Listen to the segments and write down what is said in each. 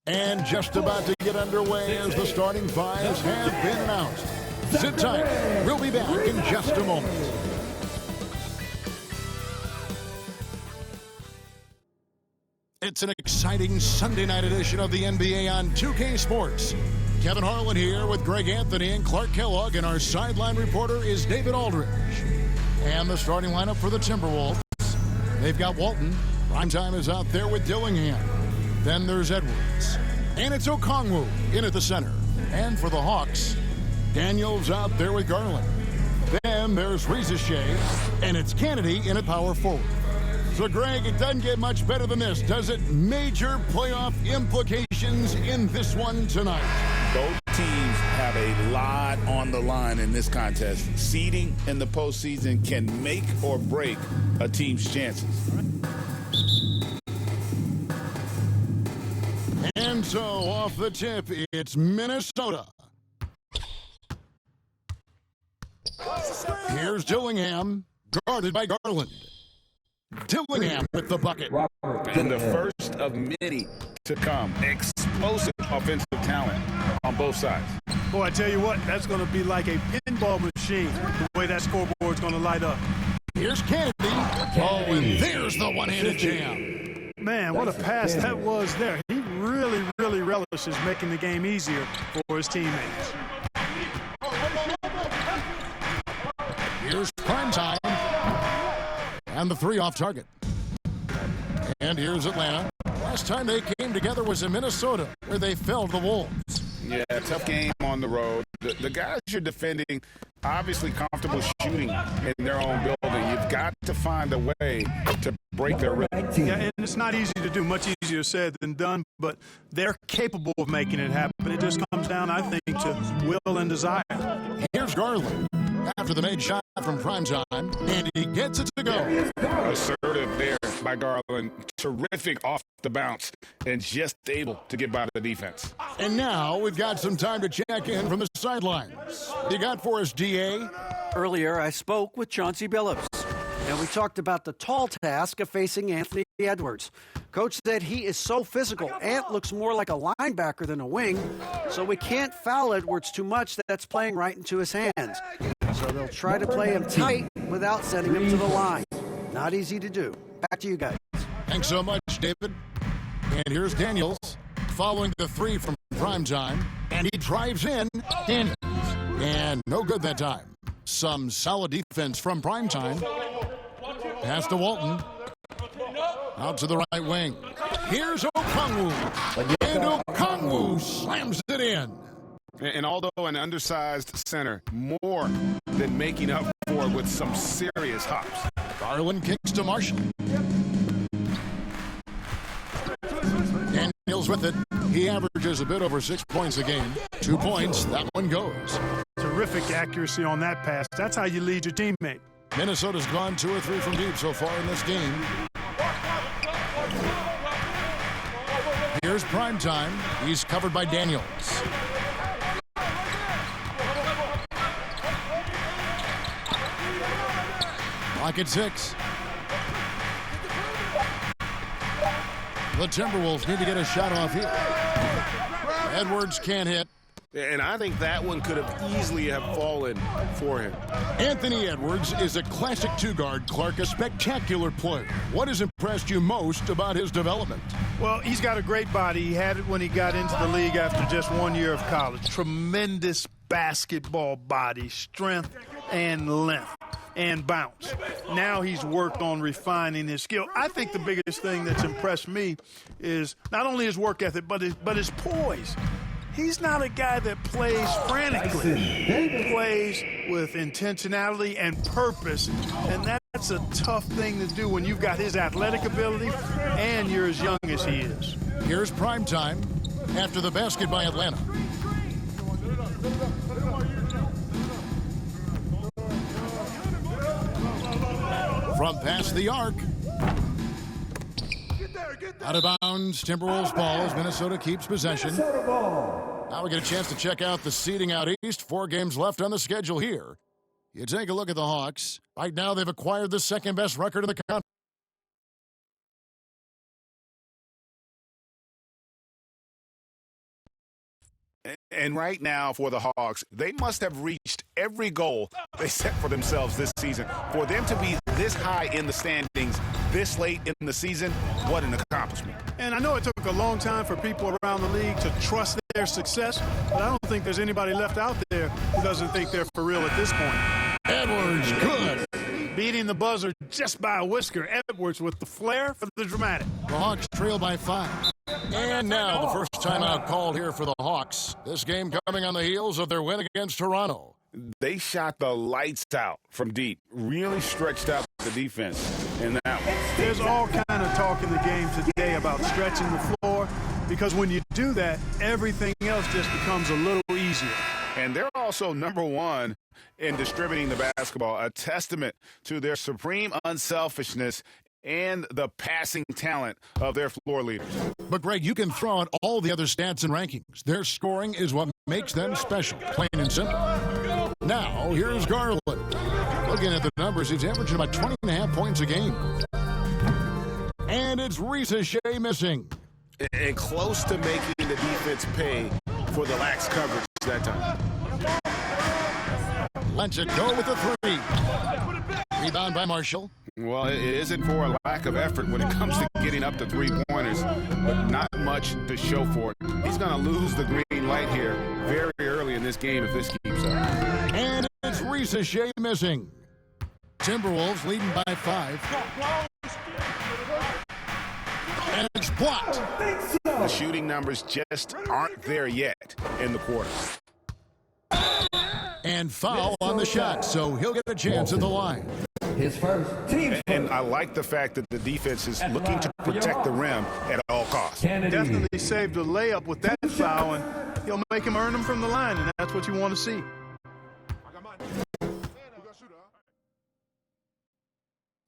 And just about to get underway as the starting fives have been announced. Sit tight. We'll be back in just a moment. It's an exciting Sunday night edition of the NBA on 2K Sports. Kevin Harlan here with Greg Anthony and Clark Kellogg, and our sideline reporter is David Aldridge. And the starting lineup for the Timberwolves. They've got Walton. Primetime is out there with Dillingham. Then there's Edwards. And it's Okongwu in at the center. And for the Hawks, Daniels out there with Garland. Then there's Rizachet. And it's Kennedy in at power forward. So, Greg, it doesn't get much better than this, does it? Major playoff implications in this one tonight. Both teams have a lot on the line in this contest. Seeding in the postseason can make or break a team's chances. And so, off the tip, it's Minnesota. Here's Dillingham, guarded by Garland. Dillingham with the bucket. And the first of many to come. Explosive offensive talent on both sides. Boy, I tell you what, that's going to be like a pinball machine, the way that scoreboard's going to light up. Here's Kennedy. Oh, and there's the one-handed jam. Man, what a pass that was there. He really, really relishes making the game easier for his teammates. Here's Primetime. And the three off target. And here's Atlanta. Last time they came together was in Minnesota, where they fell to the Wolves. Yeah, tough game on the road. The guys you're defending, obviously comfortable shooting in their own building. You've got to find a way to break their rhythm. Yeah, and it's not easy to do, much easier said than done, but they're capable of making it happen. It just comes down, I think, to will and desire. Here's Garland after the made shot from Primetime, and he gets it to go. Assertive there by Garland. Terrific off the bounce and just able to get by the defense. And now we've got some time to check in from the sidelines. What you got for us, DA? Earlier, I spoke with Chauncey Billups, and we talked about the tall task of facing Anthony Edwards. Coach said he is so physical. Ant looks more like a linebacker than a wing, so we can't foul Edwards too much. That's playing right into his hands. So they'll try to play him tight without sending him to the line. Not easy to do. Back to you guys. Thanks so much, David. And here's Daniels following the three from Primetime, and he drives in. Daniels. And no good that time. Some solid defense from Primetime. Pass to Walton. Out to the right wing. Here's Okongwu. And Okongwu slams it in. And although an undersized center, more than making up for it with some serious hops. Garland kicks to Marshall. Daniels with it. He averages a bit over 6 points a game. 2 points, that one goes. Terrific accuracy on that pass. That's how you lead your teammate. Minnesota's gone 2 or 3 from deep so far in this game. Here's Primetime. He's covered by Daniels. Lock at 6. The Timberwolves need to get a shot off here. Edwards can't hit. And I think that one could have easily have fallen for him. Anthony Edwards is a classic two-guard, Clark, a spectacular player. What has impressed you most about his development? Well, he's got a great body. He had it when he got into the league after just 1 year of college. Tremendous basketball body, strength and length and bounce. Now he's worked on refining his skill. I think the biggest thing that's impressed me is not only his work ethic, but his poise. He's not a guy that plays frantically. He plays with intentionality and purpose, and that's a tough thing to do when you've got his athletic ability and you're as young as he is. Here's Primetime after the basket by Atlanta. From past the arc. Out of bounds, Timberwolves ball as Minnesota keeps possession. Now we get a chance to check out the seeding out east. 4 games left on the schedule here. You take a look at the Hawks. Right now they've acquired the second best record in the country. And right now for the Hawks, they must have reached every goal they set for themselves this season. For them to be this high in the standings this late in the season, what an accomplishment. And I know it took a long time for people around the league to trust their success, but I don't think there's anybody left out there who doesn't think they're for real at this point. Edwards, good. Beating the buzzer just by a whisker. Edwards with the flair for the dramatic. The Hawks trail by 5. And now the first timeout called here for the Hawks. This game coming on the heels of their win against Toronto. They shot the lights out from deep, really stretched out the defense in that one. There's all kind of talk in the game today about stretching the floor, because when you do that, everything else just becomes a little easier. And they're also number 1 in distributing the basketball, a testament to their supreme unselfishness and the passing talent of their floor leaders. But, Greg, you can throw out all the other stats and rankings. Their scoring is what makes them special, plain and simple. Now, here's Garland. Looking at the numbers, he's averaging about 20.5 points a game. And it's Shea missing. And close to making the defense pay for the lax coverage that time. Lets it go with the 3. Rebound by Marshall. Well, it isn't for a lack of effort when it comes to getting up to 3-pointers, but not much to show for it. He's going to lose the green light here very early in this game if this keeps up. And it's Shea missing. Timberwolves leading by 5. And it's blocked. The shooting numbers just aren't there yet in the quarter. And foul on the shot, so he'll get a chance at the line. His first team. And I like the fact that the defense is looking to protect the rim at all costs. Definitely saved a layup with that foul, and he'll make him earn them from the line, and that's what you want to see.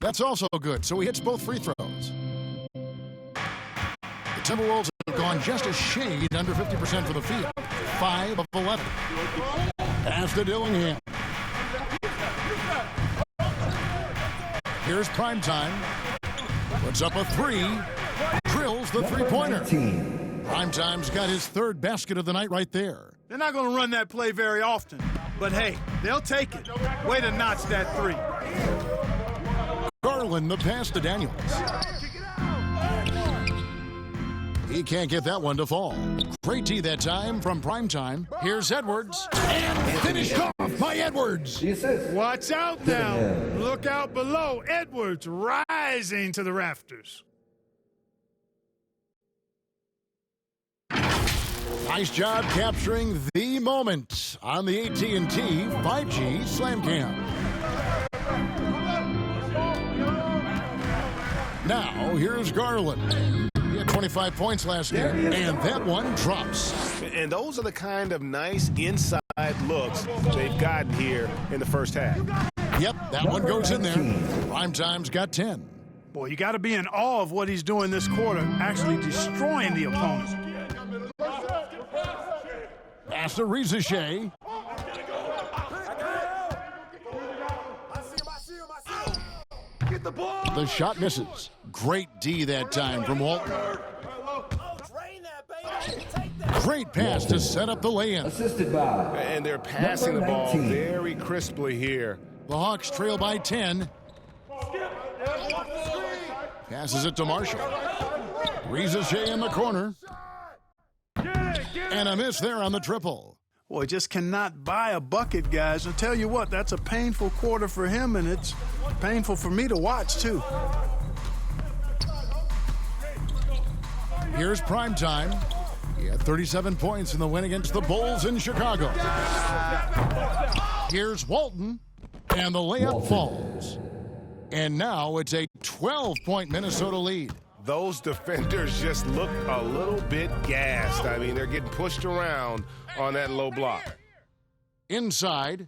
That's also good, so he hits both free throws. The Timberwolves have gone just a shade under 50% for the field. 5 of 11. Pass to Dillingham. Here's Primetime. Puts up a 3. Drills the three-pointer. Primetime's got his 3rd basket of the night right there. They're not going to run that play very often, but hey, they'll take it. Way to notch that 3. Garland, the pass to Daniels. He can't get that one to fall. Great D that time from Primetime. Here's Edwards. And finished off by Edwards. Watch out now. Look out below. Edwards rising to the rafters. Nice job capturing the moment on the AT&T 5G Slam Cam. Now, here's Garland. He had 25 points last game, and that one drops. And those are the kind of nice inside looks they've gotten here in the first half. Yep, that one goes in there. Primetime's got 10. Boy, you got to be in awe of what he's doing this quarter, actually destroying the opponent. Pass to Shea. The shot misses. Great D that time from Walton. Great pass to set up the lay-in. Assisted by. And they're passing the ball very crisply here. The Hawks trail by 10. Passes it to Marshall. Shea in the corner. And a miss there on the triple. Boy, just cannot buy a bucket, guys. I'll tell you what, that's a painful quarter for him, and it's painful for me to watch, too. Here's Primetime. He had 37 points in the win against the Bulls in Chicago. Here's Walton, and the layup falls. And now it's a 12-point Minnesota lead. Those defenders just look a little bit gassed. I mean, they're getting pushed around on that low block. Inside,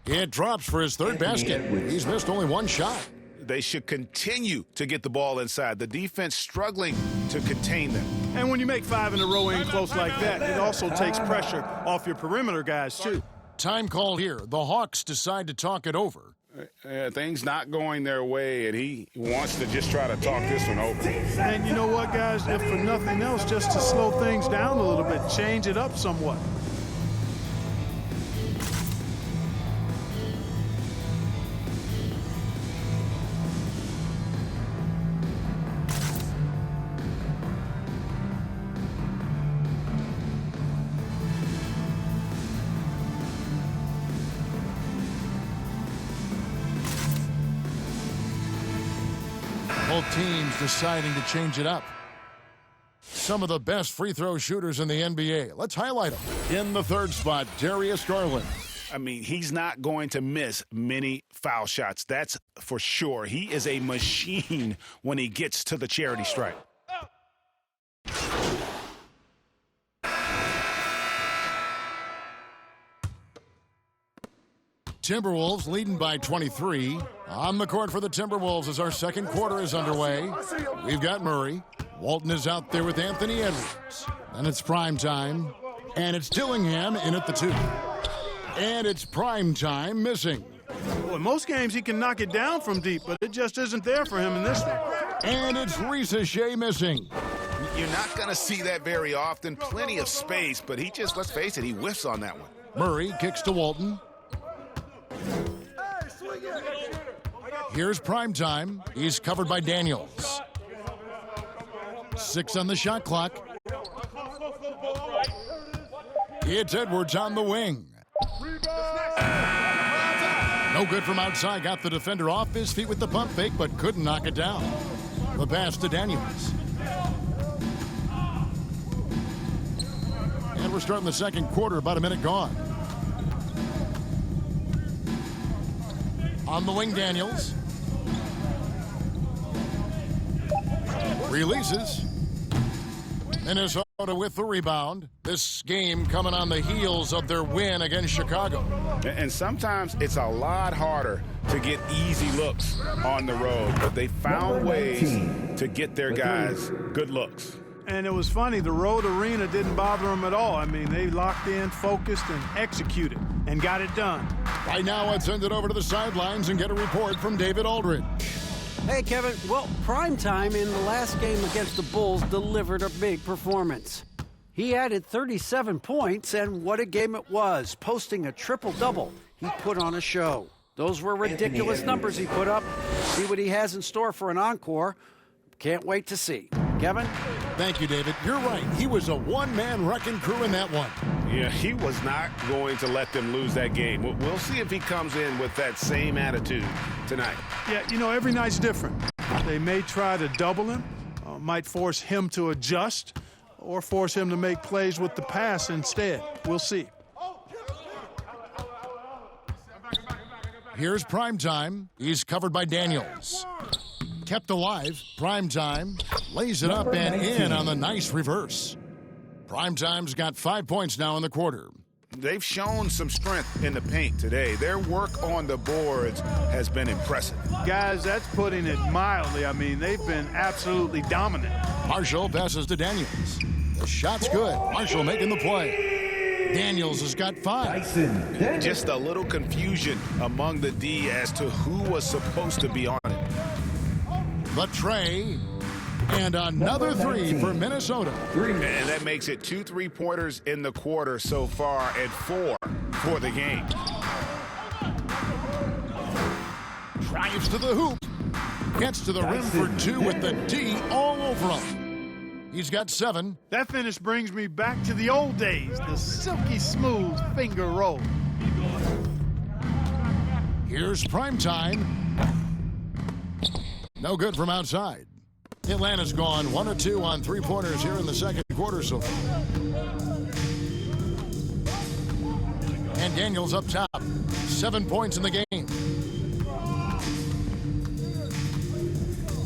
it drops for his 3rd basket. He's missed only 1 shot. They should continue to get the ball inside. The defense struggling to contain them. And when you make 5 in a row in close like that, it also takes pressure off your perimeter guys, too. Time call here. The Hawks decide to talk it over. Things not going their way, and he wants to just try to talk this one over. And you know what, guys? If for nothing else, just to slow things down a little bit, change it up somewhat. Both teams deciding to change it up. Some of the best free throw shooters in the NBA. Let's highlight them. In the third spot, Darius Garland. I mean, he's not going to miss many foul shots. That's for sure. He is a machine when he gets to the charity stripe. Timberwolves leading by 23. On the court for the Timberwolves as our second quarter is underway. We've got Murray. Walton is out there with Anthony Edwards. And it's prime time. And it's Dillingham in at the 2. And it's prime time missing. Well, in most games he can knock it down from deep, but it just isn't there for him in this one. And it's Shea missing. You're not going to see that very often. Plenty of space, but he just, let's face it, he whiffs on that one. Murray kicks to Walton. Here's prime time. He's covered by Daniels. 6 on the shot clock. It's Edwards on the wing. No good from outside. Got the defender off his feet with the pump fake, but couldn't knock it down. The pass to Daniels. And we're starting the second quarter, about a minute gone. On the wing, Daniels. Releases. Minnesota with the rebound. This game coming on the heels of their win against Chicago. And sometimes it's a lot harder to get easy looks on the road, but they found ways to get their guys good looks. And it was funny, the road arena didn't bother them at all. I mean, they locked in, focused, and executed, and got it done. Right now, I'd send it over to the sidelines and get a report from David Aldridge. Hey, Kevin. Well, primetime in the last game against the Bulls delivered a big performance. He added 37 points, and what a game it was, posting a triple-double. He put on a show. Those were ridiculous numbers he put up. See what he has in store for an encore. Can't wait to see. Kevin? Thank you, David. You're right. He was a one-man wrecking crew in that one. Yeah, he was not going to let them lose that game. We'll see if he comes in with that same attitude tonight. Yeah, you know, every night's different. They may try to double him, might force him to adjust, or force him to make plays with the pass instead. We'll see. Here's prime time. He's covered by Daniels. Kept alive. Prime time lays it up and in on the nice reverse. Prime time's got 5 points now in the quarter. They've shown some strength in the paint today. Their work on the boards has been impressive. Guys, that's putting it mildly. I mean, they've been absolutely dominant. Marshall passes to Daniels. The shot's good. Marshall making the play. Daniels has got 5. Just a little confusion among the D as to who was supposed to be on it. The tray, and another 3 for Minnesota. And that makes it 2 3-pointers in the quarter so far and 4 for the game. Drives to the hoop. Gets to the rim for 2 with the D all over him. He's got 7. That finish brings me back to the old days, the silky smooth finger roll. Here's prime time. No good from outside. Atlanta's gone 1 of 2 on 3-pointers here in the second quarter so far. And Daniels up top. 7 points in the game.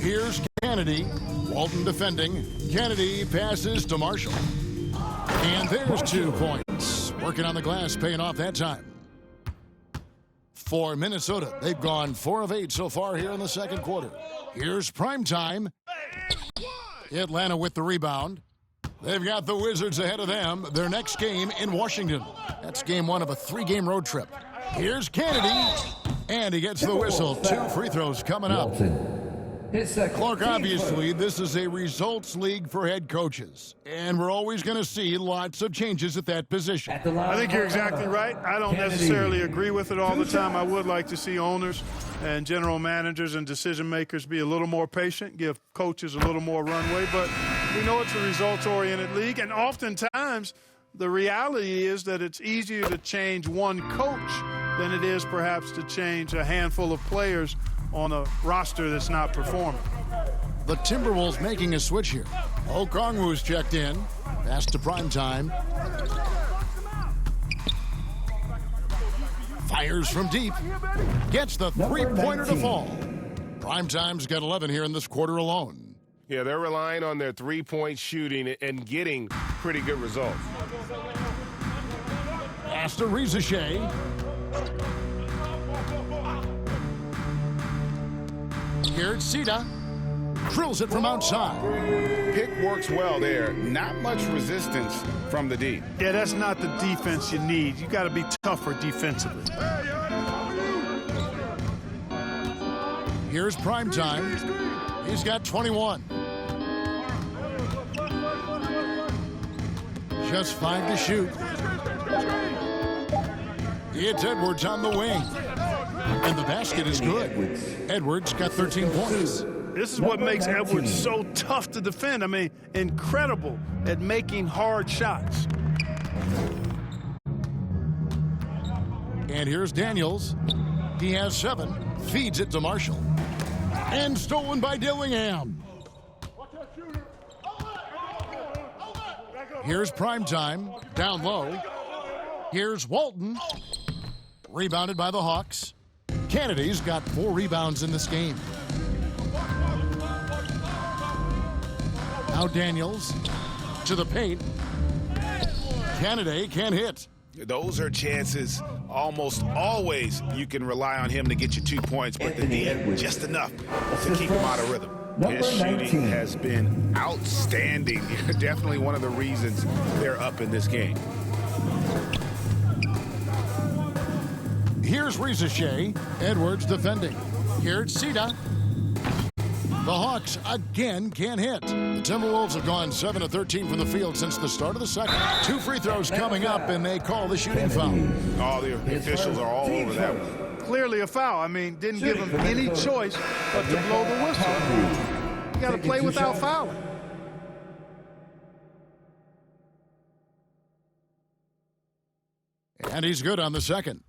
Here's Kennedy. Walton defending. Kennedy passes to Marshall. And there's 2 points. Working on the glass, paying off that time. For Minnesota, they've gone 4 of 8 so far here in the second quarter. Here's prime time. Atlanta with the rebound. They've got the Wizards ahead of them. Their next game in Washington. That's game 1 of a 3-game road trip. Here's Kennedy. And he gets the whistle. 2 free throws coming up. Walton. His second. Clark, team obviously, this is a results league for head coaches. And we're always going to see lots of changes at that position. At the line, I think you're exactly right. I don't Kennedy. necessarily agree with it all the time. I would like to see owners and general managers and decision makers be a little more patient, give coaches a little more runway. But we know it's a results-oriented league, and oftentimes the reality is that it's easier to change one coach than it is perhaps to change a handful of players on a roster that's not performing. The Timberwolves making a switch here. Okongwu's checked in. Pass to Primetime. Fires from deep. Gets the three-pointer to fall. Primetime's got 11 here in this quarter alone. Yeah, they're relying on their three-point shooting and getting pretty good results. Pass to Rizachet. Here it's Sita. Drills it from outside. Pick works well there. Not much resistance from the D. Yeah, that's not the defense you need. You got to be tougher defensively. Here's Primetime. He's got 21. Just 5 to shoot. It's Edwards on the wing. And the basket is good. Edwards got 13 points. This is what makes Edwards so tough to defend. I mean, incredible at making hard shots. And here's Daniels. He has 7. Feeds it to Marshall. And stolen by Dillingham. Here's Primetime. Down low. Here's Walton. Rebounded by the Hawks. Kennedy's got 4 rebounds in this game. Now Daniels to the paint. Kennedy can't hit. Those are chances almost always you can rely on him to get you 2 points, but the D just enough to keep him out of rhythm. His shooting has been outstanding. Definitely one of the reasons they're up in this game. Here's Rizachet. Edwards defending. Here's Sita. The Hawks again can't hit. The Timberwolves have gone 7 of 13 from the field since the start of the second. 2 free throws coming up, and they call the shooting foul. All the officials are all over that one. Clearly a foul. I mean, didn't give him any choice but to blow the whistle. You got to play without fouling. And he's good on the second.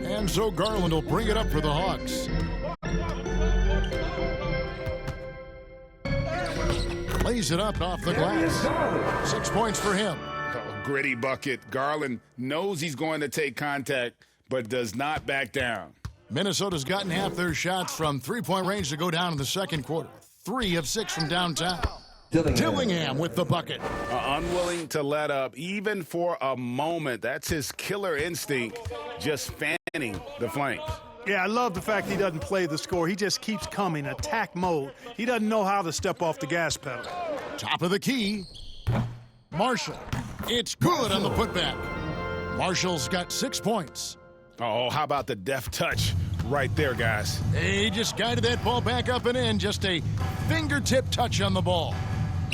And so Garland will bring it up for the Hawks. Lays it up off the glass. 6 points for him. Gritty bucket. Garland knows he's going to take contact, but does not back down. Minnesota's gotten half their shots from three-point range to go down in the second quarter. 3 of 6 from downtown. Dillingham with the bucket. Unwilling to let up, even for a moment. That's his killer instinct, just fanning the flames. Yeah, I love the fact he doesn't play the score. He just keeps coming, attack mode. He doesn't know how to step off the gas pedal. Top of the key. Marshall. It's good on the putback. Marshall's got 6 points. Oh, how about the deft touch right there, guys? He just guided that ball back up and in. Just a fingertip touch on the ball.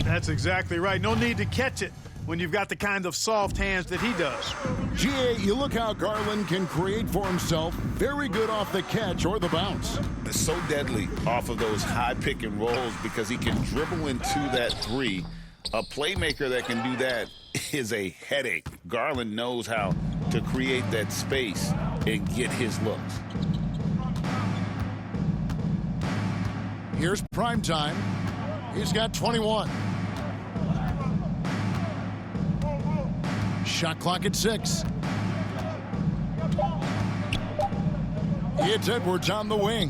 That's exactly right. No need to catch it when you've got the kind of soft hands that he does. GA, you look how Garland can create for himself. Very good off the catch or the bounce. It's so deadly off of those high pick and rolls because he can dribble into that three. A playmaker that can do that is a headache. Garland knows how to create that space and get his looks. Here's Primetime. He's got 21. Shot clock at 6. It's Edwards on the wing.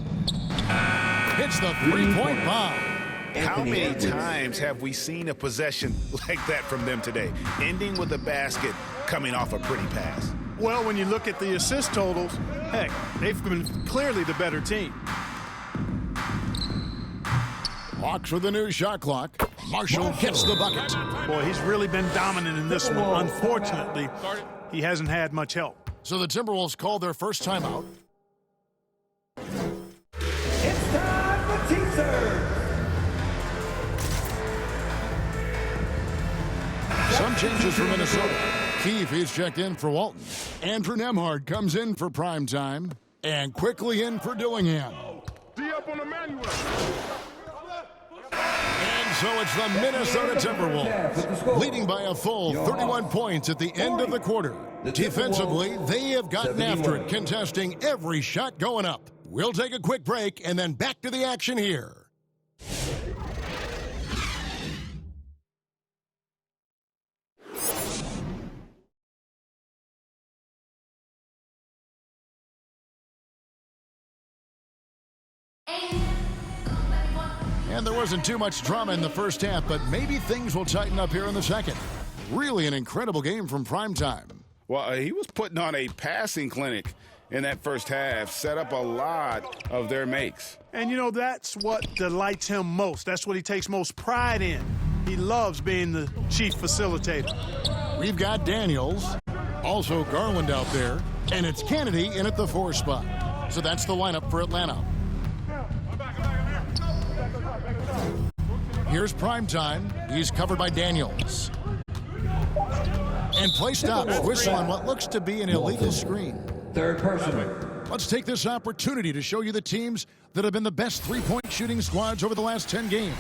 Hits the three-point bomb. How many times have we seen a possession like that from them today? Ending with a basket, coming off a pretty pass. Well, when you look at the assist totals, heck, they've been clearly the better team. Hawks with a new shot clock. Marshall gets the bucket. Boy, he's really been dominant in this one. Unfortunately, he hasn't had much help. So the Timberwolves called their first timeout. It's time for teasers. Some changes for Minnesota. Keefe is checked in for Walton. Andrew Nembhard comes in for primetime. And quickly in for Dillingham. And so it's the Minnesota Timberwolves, leading by a full 31 points at the end of the quarter. Defensively, they have gotten after it, contesting every shot going up. We'll take a quick break and then back to the action here. And there wasn't too much drama in the first half, but maybe things will tighten up here in the second. Really an incredible game from primetime. Well, he was putting on a passing clinic in that first half, set up a lot of their makes. And, you know, that's what delights him most. That's what he takes most pride in. He loves being the chief facilitator. We've got Daniels, also Garland out there, and it's Kennedy in at the 4 spot. So that's the lineup for Atlanta. Here's primetime. He's covered by Daniels. And play stops. Whistle on what looks to be an illegal screen. Third person. Let's take this opportunity to show you the teams that have been the best three-point shooting squads over the last 10 games.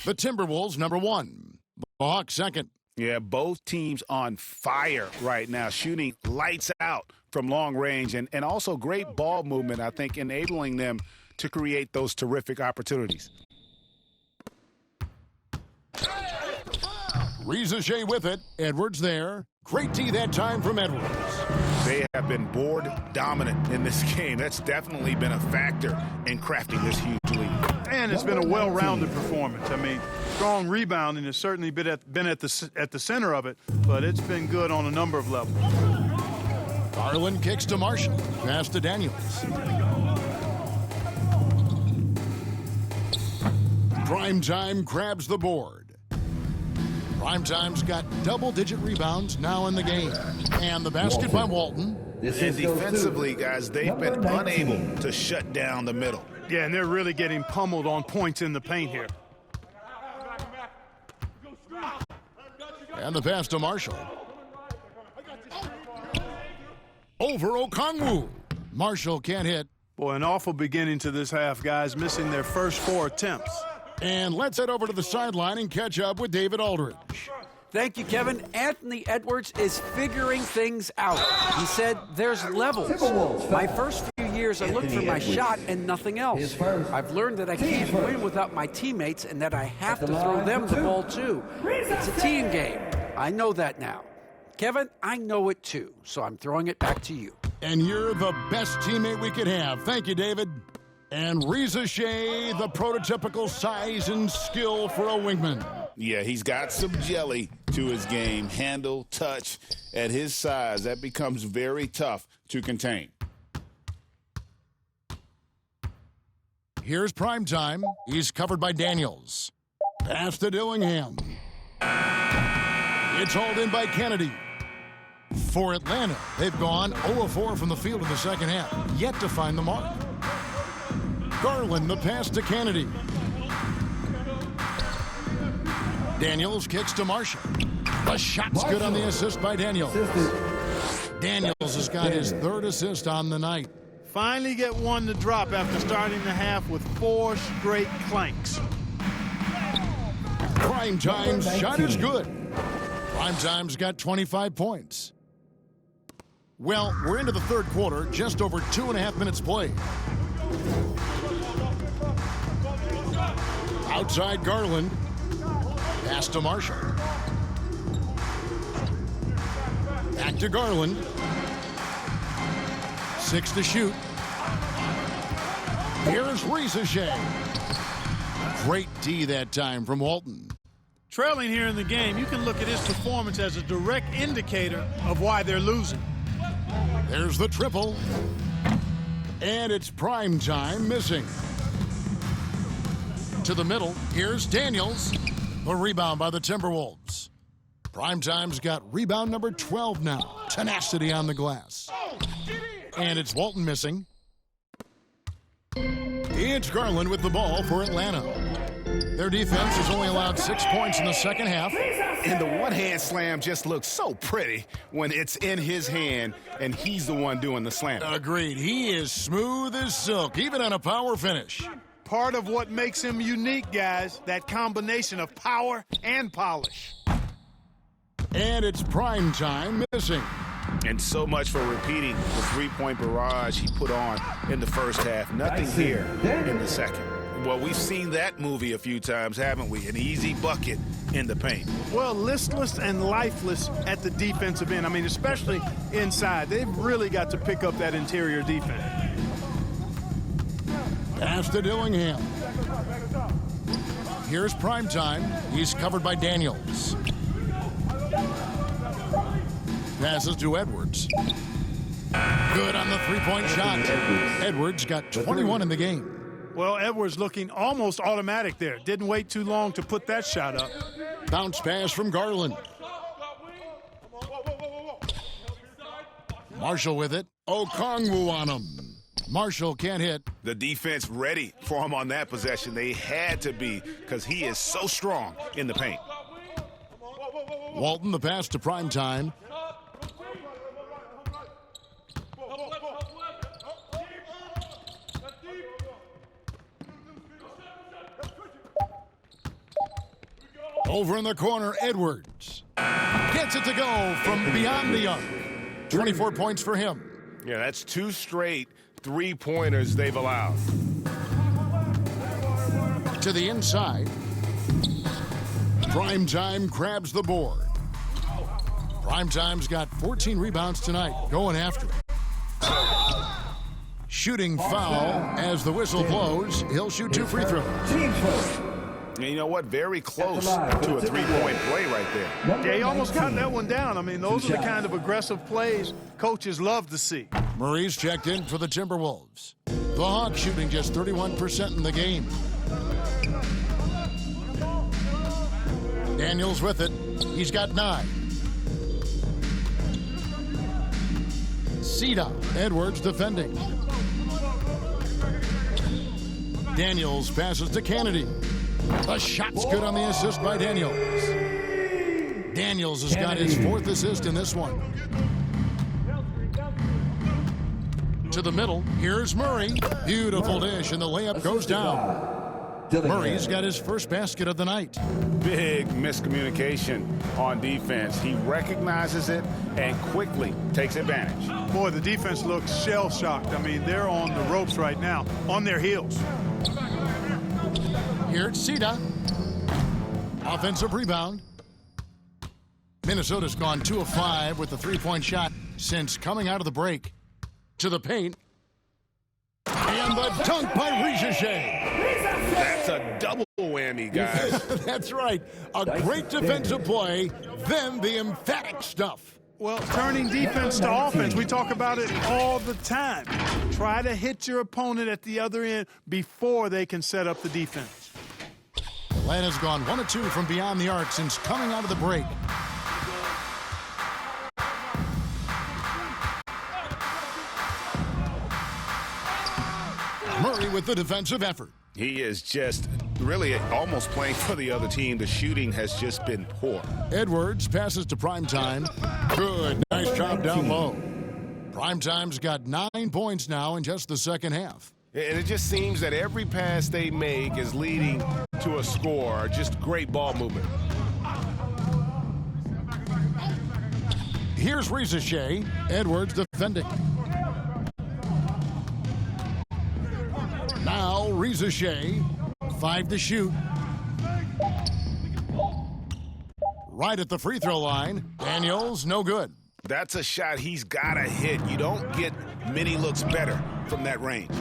The Timberwolves, number 1. The Hawks, second. Yeah, both teams on fire right now, shooting lights out from long range and also great ball movement, I think, enabling them to create those terrific opportunities. Riza with it. Edwards there. Great D that time from Edwards. They have been board dominant in this game. That's definitely been a factor in crafting this huge lead. And it's been a well-rounded performance. I mean, strong rebounding has certainly been at the center of it, but it's been good on a number of levels. Garland kicks to Marshall. Pass to Daniels. Primetime grabs the board. Primetime's got double-digit rebounds now in the game. And the basket by Walton. And defensively, guys, they've been unable to shut down the middle. Yeah, and they're really getting pummeled on points in the paint here. And the pass to Marshall. Over Okongwu. Marshall can't hit. Boy, an awful beginning to this half, guys, missing their first 4 attempts. And let's head over to the sideline and catch up with David Aldridge. Thank you, Kevin. Anthony Edwards is figuring things out. He said there's levels. My first few years, I looked for my shot and nothing else. I've learned that I can't win without my teammates and that I have to throw them the ball too. It's a team game. I know that now. Kevin, I know it too, so I'm throwing it back to you. And you're the best teammate we could have. Thank you, David. And Riza Shea, the prototypical size and skill for a wingman. Yeah, he's got some jelly to his game. Handle, touch. At his size, that becomes very tough to contain. Here's primetime. He's covered by Daniels. Pass to Dillingham. It's hauled in by Kennedy. For Atlanta, they've gone 0-4 from the field in the second half, yet to find the mark. Garland, the pass to Kennedy. Daniels kicks to Marshall. The shot's good on the assist by Daniels. Daniels has got his 3rd assist on the night. Finally get one to drop after starting the half with 4 straight clanks. Primetime's shot is good. Primetime's got 25 points. Well, we're into the 3rd quarter, just over 2.5 minutes played. Outside Garland. Pass to Marshall. Back to Garland. 6 to shoot. Here's Riza Shea. Great D that time from Walton. Trailing here in the game, you can look at his performance as a direct indicator of why they're losing. There's the triple. And it's prime time missing. To the middle, here's Daniels. The rebound by the Timberwolves. Primetime's got rebound number 12 now. tenacity on the glass. And it's Walton missing. It's Garland with the ball for Atlanta. Their defense has only allowed 6 points in the second half. And the one-hand slam just looks so pretty when it's in his hand and he's the one doing the slam. Agreed. He is smooth as silk, even on a power finish. Part of what makes him unique, guys, that combination of power and polish. And it's prime time missing. And so much for repeating the three-point barrage he put on in the first half. Nothing here in the second. Well, we've seen that movie a few times, haven't we? An easy bucket in the paint. Well, listless and lifeless at the defensive end. I mean, especially inside. They've really got to pick up that interior defense. Pass to Dillingham. Here's primetime. He's covered by Daniels. Passes to Edwards. Good on the three-point shot. Edwards got 21 in the game. Well, Edwards looking almost automatic there. Didn't wait too long to put that shot up. Bounce pass from Garland. Marshall with it. Okongwu on him. Marshall can't hit. The defense ready for him on that possession. They had to be because he is so strong in the paint. Walton, the pass to primetime. Over in the corner, Edwards gets it to go from beyond the arc. 24 points for him. Yeah, that's 2 straight three-pointers they've allowed. To the inside. Primetime grabs the board. Primetime's got 14 rebounds tonight, going after it. Shooting foul as the whistle blows. He'll shoot 2 free throws. Team first. And you know what? Very close to a three-point play right there. Yeah, he almost got that one down. I mean, those are the kind of aggressive plays coaches love to see. Murray's checked in for the Timberwolves. The Hawks shooting just 31% in the game. Daniels with it. He's got 9. Sita. Edwards defending. Daniels passes to Kennedy. The shot's good on the assist by Daniels. Daniels has got his 4th assist in this one. To the middle, here's Murray. Beautiful dish, and the layup goes down. Murray's got his first basket of the night. Big miscommunication on defense. He recognizes it and quickly takes advantage. Boy, the defense looks shell-shocked. I mean, they're on the ropes right now, on their heels. Here it's Sita. Offensive rebound. Minnesota's gone 2 of 5 with the three-point shot since coming out of the break. To the paint. And the dunk by Rijache. That's a double whammy, guys. That's right. A great defensive play, then the emphatic stuff. Well, turning defense to offense, we talk about it all the time. Try to hit your opponent at the other end before they can set up the defense. Atlanta's gone 1 of 2 from beyond the arc since coming out of the break. Murray with the defensive effort. He is just really almost playing for the other team. The shooting has just been poor. Edwards passes to Primetime. Good. Nice job down low. Primetime's got 9 points now in just the second half. And it just seems that every pass they make is leading to a score. Just great ball movement. Here's Rijache. Edwards defending. Now Rijache. 5 to shoot. Right at the free throw line. Daniels, no good. That's a shot he's got to hit. You don't get many looks better from that range.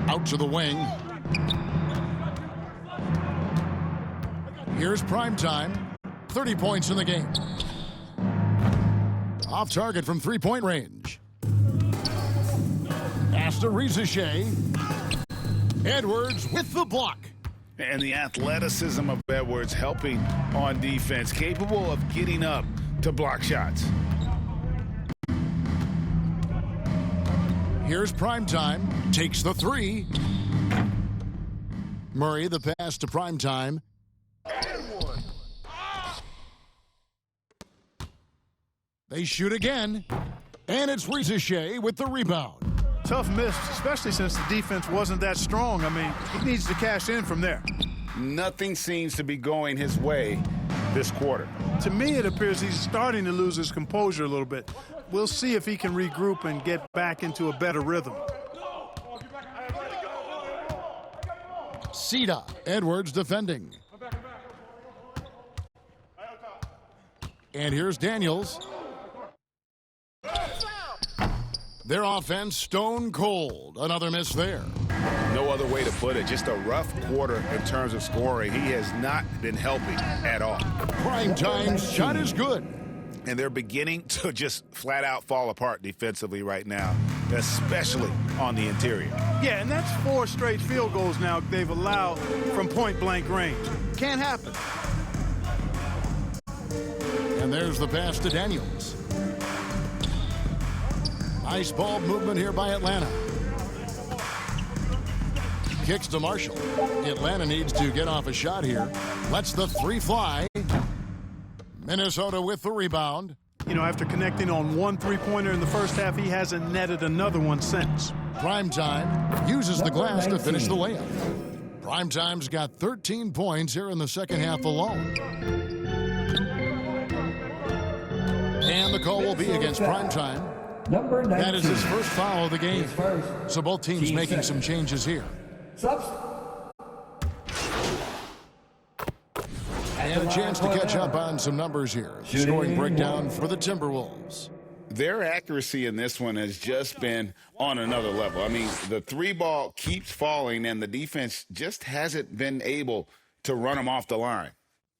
Out to the wing. Here's Primetime. 30 points in the game. Off target from three-point range. Pass to Rijache. Edwards with the block. And the athleticism of Edwards helping on defense. Capable of getting up to block shots. Here's Primetime. Takes the three. Murray, the pass to Primetime. They shoot again. And it's Ricochet with the rebound. Tough miss, especially since the defense wasn't that strong. I mean, he needs to cash in from there. Nothing seems to be going his way this quarter. To me, it appears he's starting to lose his composure a little bit. We'll see if he can regroup and get back into a better rhythm. Sita, Edwards defending. And here's Daniels. Their offense stone cold. Another miss there. No other way to put it. Just a rough quarter in terms of scoring. He has not been helping at all. Primetime's shot is good. And they're beginning to just flat out fall apart defensively right now, especially on the interior. Yeah, and that's 4 straight field goals now they've allowed from point-blank range. Can't happen. And there's the pass to Daniels. Nice ball movement here by Atlanta. Kicks to Marshall. Atlanta needs to get off a shot here. Lets the three fly. Minnesota with the rebound. You know, after connecting on 1 3-pointer in the first half, he hasn't netted another one since. Primetime uses the glass to finish the layup. Primetime's got 13 points here in the second half alone. And the call will be against Primetime. Number 19. That is his first foul of the game. So both teams making some changes here. And a chance to catch up on some numbers here. Scoring breakdown for the Timberwolves. Their accuracy in this one has just been on another level. I mean, the 3-ball keeps falling, and the defense just hasn't been able to run them off the line.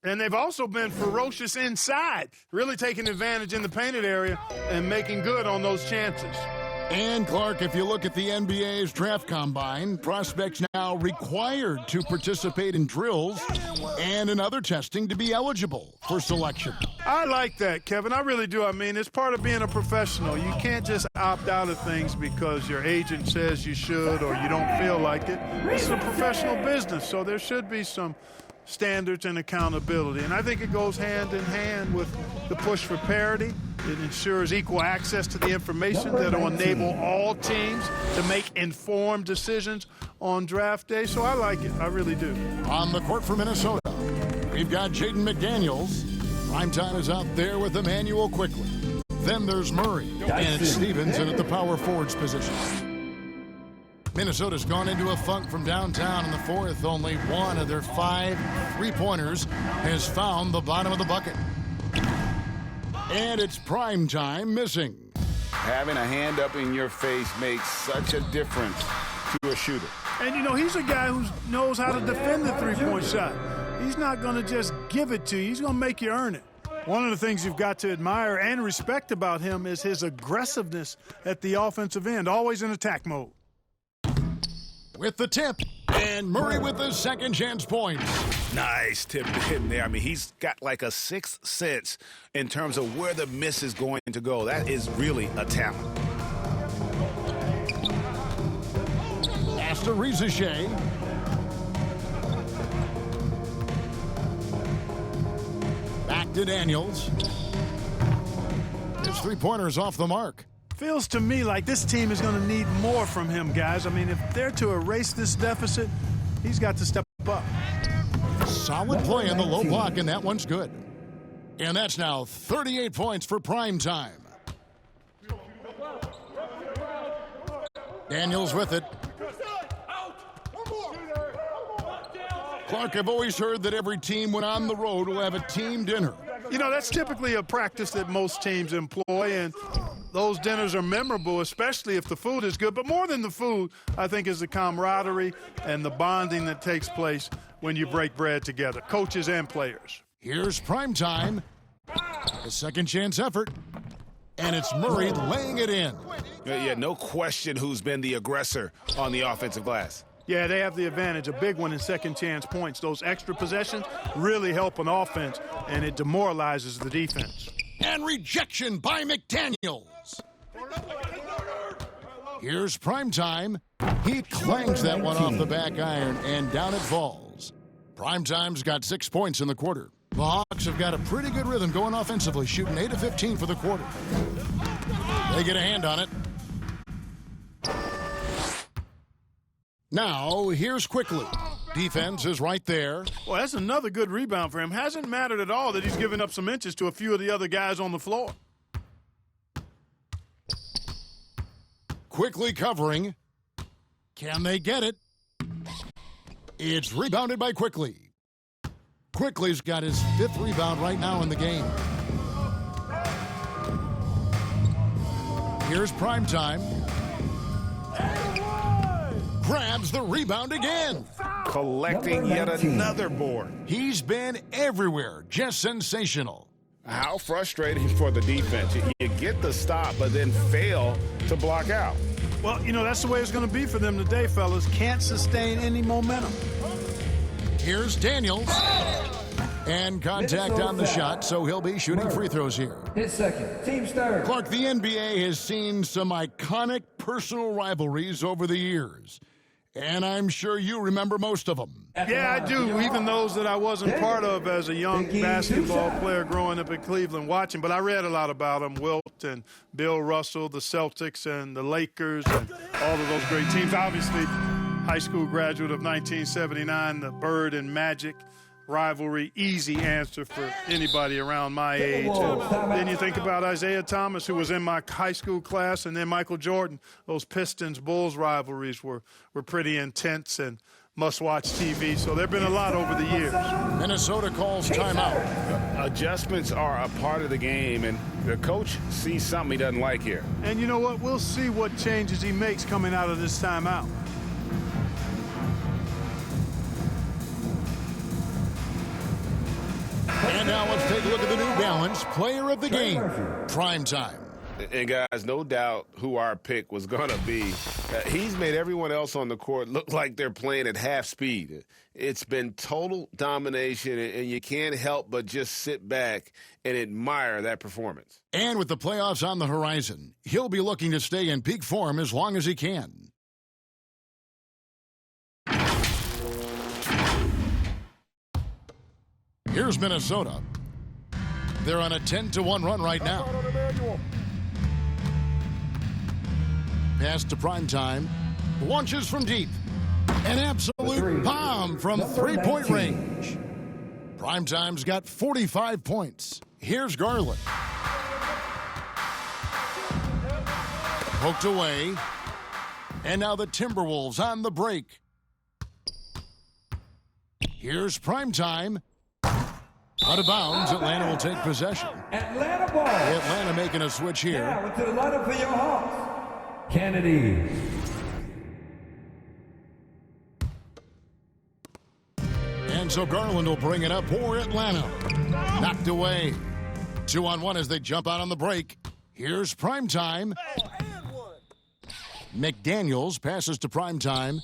And they've also been ferocious inside, really taking advantage in the painted area and making good on those chances. And, Clark, if you look at the NBA's draft combine, prospects now required to participate in drills and in other testing to be eligible for selection. I like that, Kevin. I really do. I mean, it's part of being a professional. You can't just opt out of things because your agent says you should or you don't feel like it. It's a professional business, so there should be some standards and accountability. And I think it goes hand in hand with the push for parity. It ensures equal access to the information that will enable all teams to make informed decisions on draft day. So I like it. I really do. On the court for Minnesota, we've got Jaden McDaniels. Primetime is out there with Emmanuel Quickly. Then there's Murray. And it's Stevens in at the power forwards position. Minnesota's gone into a funk from downtown in the fourth. Only one of their 5 3-pointers has found the bottom of the bucket. And it's Primetime missing. Having a hand up in your face makes such a difference to a shooter. And, you know, he's a guy who knows how to defend the 3-point shot. He's not going to just give it to you. He's going to make you earn it. One of the things you've got to admire and respect about him is his aggressiveness at the offensive end, always in attack mode. With the tip, and Murray with the second chance point. Nice tip to him there. I mean, he's got like a sixth sense in terms of where the miss is going to go. That is really a talent. Pass to Ricochet. Back to Daniels. His 3-pointer's off the mark. Feels to me like this team is going to need more from him, guys. I mean, if they're to erase this deficit, he's got to step up. Solid play in the low block, and that one's good. And that's now 38 points for Primetime. Daniels with it. Clark, I've always heard that every team when on the road will have a team dinner. You know, that's typically a practice that most teams employ, and those dinners are memorable, especially if the food is good. But more than the food, I think, is the camaraderie and the bonding that takes place when you break bread together, coaches and players. Here's Primetime, a second chance effort, and it's Murray laying it in. Yeah, no question who's been the aggressor on the offensive glass. Yeah, they have the advantage, a big one in second chance points. Those extra possessions really help an offense, and it demoralizes the defense. And rejection by McDaniels. Here's Primetime. He clangs that one off the back iron, and down it falls. Primetime's got 6 points in the quarter. The Hawks have got a pretty good rhythm going offensively, shooting 8 of 15 for the quarter. They get a hand on it. Now, here's Quickly. Defense is right there. Well, that's another good rebound for him. Hasn't mattered at all that he's given up some inches to a few of the other guys on the floor. Quickly covering. Can they get it? It's rebounded by Quickly. Quickly's got his 5th rebound right now in the game. Here's Primetime. Grabs the rebound again. Collecting yet another board. He's been everywhere. Just sensational. How frustrating for the defense. You get the stop, but then fail to block out. Well, you know, that's the way it's going to be for them today, fellas. Can't sustain any momentum. Here's Daniels. And contact on the shot, so he'll be shooting free throws here. His second. Team's third. Clark, the NBA has seen some iconic personal rivalries over the years. And I'm sure you remember most of them. Yeah, I do, even those that I wasn't part of as a young basketball player growing up in Cleveland watching. But I read a lot about them, Wilt and Bill Russell, the Celtics and the Lakers, and all of those great teams. Obviously, high school graduate of 1979, the Bird and Magic rivalry, easy answer for anybody around my age. And then you think about Isaiah Thomas, who was in my high school class, and then Michael Jordan. Those Pistons-Bulls rivalries were pretty intense and must-watch TV. So there have been a lot over the years. Minnesota calls timeout. Adjustments are a part of the game, and the coach sees something he doesn't like here. And you know what? We'll see what changes he makes coming out of this timeout. And now let's take a look at the New Balance Player of the Game. Primetime. And guys, no doubt who our pick was going to be. He's made everyone else on the court look like they're playing at half speed. It's been total domination, and you can't help but just sit back and admire that performance. And with the playoffs on the horizon, he'll be looking to stay in peak form as long as he can. Here's Minnesota. They're on a 10-1 run right now. Pass to Primetime. Launches from deep. An absolute bomb from three-point range. Primetime's got 45 points. Here's Garland. Poked away. And now the Timberwolves on the break. Here's Primetime. Out of bounds, Atlanta will take possession. Atlanta ball. Atlanta making a switch here. Now into the lineup for your Hawks. Kennedy. And so Garland will bring it up for Atlanta. Knocked away. 2-on-1 as they jump out on the break. Here's Primetime. McDaniels passes to Primetime.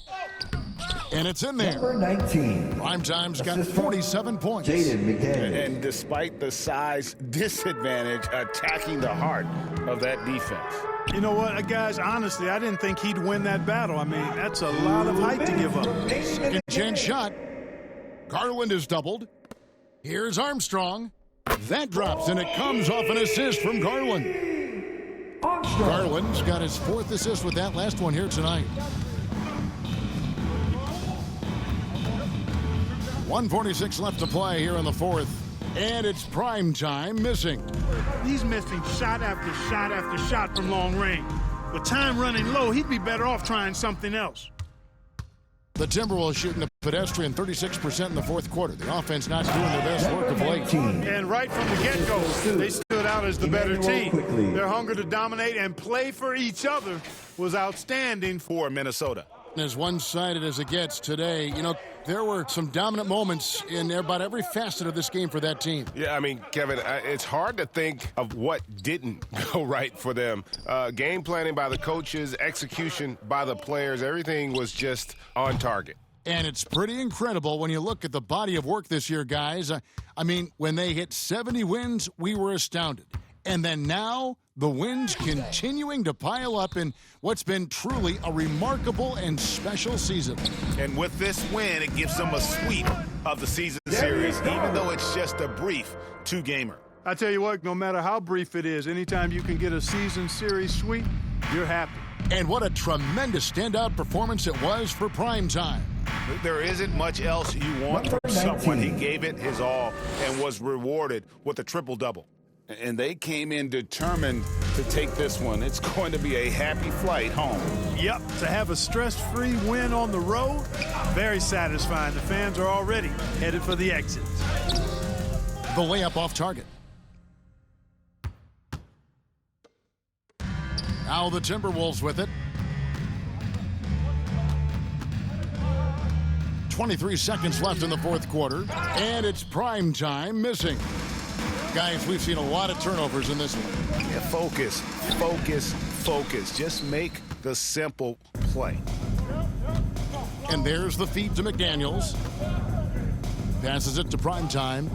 And it's in there. Number 19. Primetime's got 47 points. And despite the size disadvantage, attacking the heart of that defense. You know what, guys, honestly, I didn't think he'd win that battle. I mean, that's a lot of height to give up. Second chance shot. Garland is doubled. Here's Armstrong. That drops, and it comes off an assist from Garland. Garland's got his 4th assist with that last one here tonight. 1:46 left to play here in the 4th. And it's Primetime missing. He's missing shot after shot after shot from long range. With time running low, he'd be better off trying something else. The Timberwolves shooting a pedestrian 36% in the 4th quarter. The offense not doing their best work of late. And right from the get-go, they stood out as the better team. Their hunger to dominate and play for each other was outstanding for Minnesota. As one-sided as it gets today, you know, there were some dominant moments in about every facet of this game for that team. Yeah, I mean, Kevin, it's hard to think of what didn't go right for them. Game planning by the coaches, execution by the players, everything was just on target. And it's pretty incredible when you look at the body of work this year, guys. I mean, when they hit 70 wins, we were astounded. And then now, the wins continuing to pile up in what's been truly a remarkable and special season. And with this win, it gives them a sweep of the season series, even though it's just a brief two-gamer. I tell you what, no matter how brief it is, anytime you can get a season series sweep, you're happy. And what a tremendous standout performance it was for primetime. There isn't much else you want from someone. He gave it his all and was rewarded with a triple-double. And they came in determined to take this one. It's going to be a happy flight home. Yep, to have a stress-free win on the road, very satisfying. The fans are already headed for the exits. The layup off target. Now the Timberwolves with it. 23 seconds left in the fourth quarter, and it's prime time missing. Guys, we've seen a lot of turnovers in this one. Yeah, focus, focus, focus. Just make the simple play. And there's the feed to McDaniels. Passes it to primetime.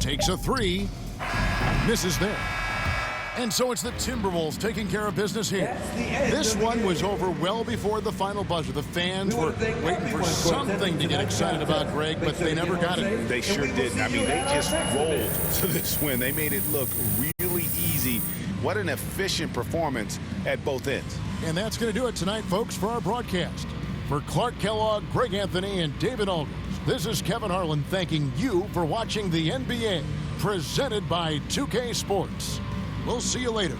Takes a three. Misses there. And so it's the Timberwolves taking care of business here. This one was over well before the final buzzer. The fans were waiting for something to get excited about, Greg, but they never got it. They sure didn't. I mean, they just rolled to this win. They made it look really easy. What an efficient performance at both ends. And that's going to do it tonight, folks, for our broadcast. For Clark Kellogg, Greg Anthony, and David Aldridge, this is Kevin Harlan thanking you for watching the NBA, presented by 2K Sports. We'll see you later.